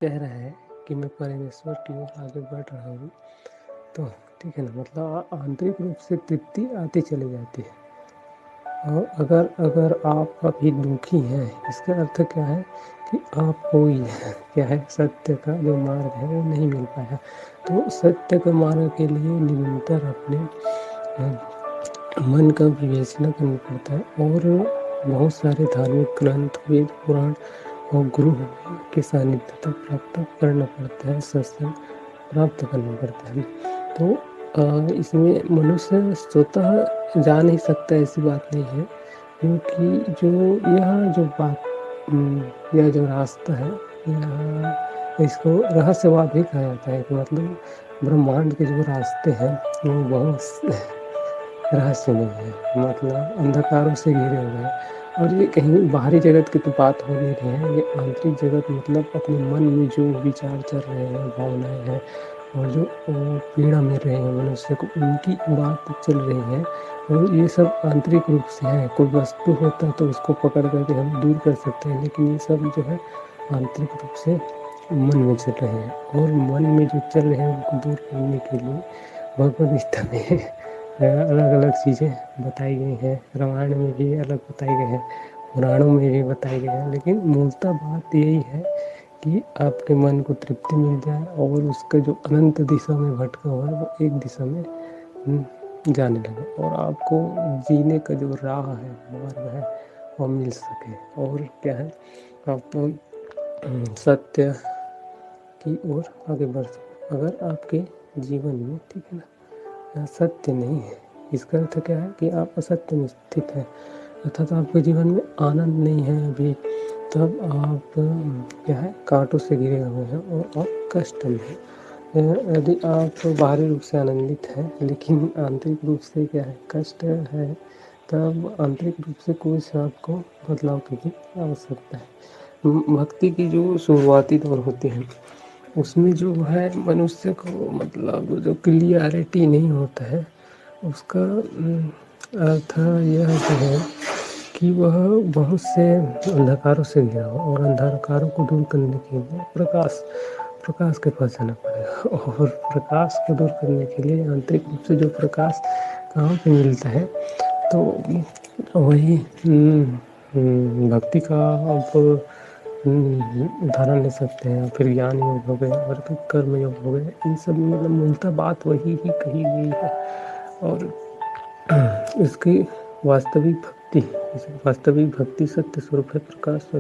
कह रहा है कि मैं परमेश्वर की ओर आगे बढ़ रहा हूँ, तो ठीक है ना, मतलब आंतरिक रूप से तृप्ति आती चली जाती है। और अगर आप अभी दुखी हैं, इसका अर्थ क्या है कि आपको क्या है, सत्य का जो मार्ग है वो नहीं मिल पाया। तो सत्य के मार्ग के लिए निरंतर अपने मन का विवेचना करना पड़ता है और बहुत सारे धार्मिक ग्रंथ, वेद, पुराण और गुरु के सानिध्य तक प्राप्त करना पड़ता है, सत्संग प्राप्त करना पड़ता है। तो इसमें मनुष्य स्वतः जा नहीं सकता, ऐसी बात नहीं है, क्योंकि यह जो रास्ता है, इसको रहस्यवाद भी कहा जाता है। मतलब ब्रह्मांड के जो रास्ते हैं वो बहुत रहस्यमय है, मतलब अंधकारों से घिरे हुए हैं। और ये कहीं बाहरी जगत की तो बात हो नहीं रही है, ये आंतरिक जगत, मतलब अपने मन में जो विचार चल रहे हैं, भावनाएं हैं और जो पीड़ा मिल रही है मनुष्य को, उनकी बात चल रही है। और ये सब आंतरिक रूप से है। कोई वस्तु होता है तो उसको पकड़ करके हम दूर कर सकते हैं, लेकिन ये सब जो है आंतरिक रूप से मन में चल रहे हैं। और मन में जो चल रहे हैं उनको दूर करने के लिए भगवद गीता में अलग अलग चीज़ें बताई गई हैं, रामायण में भी अलग बताई गई हैं, पुराणों में भी बताई गई हैं। लेकिन मूलतः बात यही है कि आपके मन को तृप्ति मिल जाए और उसका जो अनंत दिशा में भटका हुआ है वो एक दिशा में जाने लगे, और आपको जीने का जो राह है, मार्ग है, वो मिल सके। और क्या है, आप सत्य की ओर आगे बढ़ सको। अगर आपके जीवन में, ठीक है ना, सत्य नहीं है, इसका अर्थ क्या है कि आप असत्य में स्थित हैं, अर्थात आपके जीवन में आनंद नहीं है अभी, तब आप क्या है, कांटों से घिरे हुए हैं और आप कष्ट में हैं। यदि आप बाहरी रूप से आनंदित हैं लेकिन आंतरिक रूप से क्या है, कष्ट है, तब आंतरिक रूप से कोई से आपको बदलाव की भी आवश्यकता है। भक्ति की जो शुरुआती दौर होते हैं उसमें जो है मनुष्य को, मतलब जो क्लियरिटी नहीं होता है, उसका अर्थ यह जो है कि वह बहुत से अंधकारों से घिरा हो, और अंधकारों को दूर करने के लिए प्रकाश के पास जाना पड़ेगा। और प्रकाश को दूर करने के लिए आंतरिक रूप से जो प्रकाश कहाँ पे मिलता है, तो वही भक्ति का आप उदाहरण ले सकते हैं, फिर ज्ञान योग हो गए और फिर कर्म योग हो गए। इन सब में मतलब मूलतः बात वही ही कही गई है। और इसकी वास्तविक भक्ति सत्य स्वरूप है, प्रकाश स्वरूप।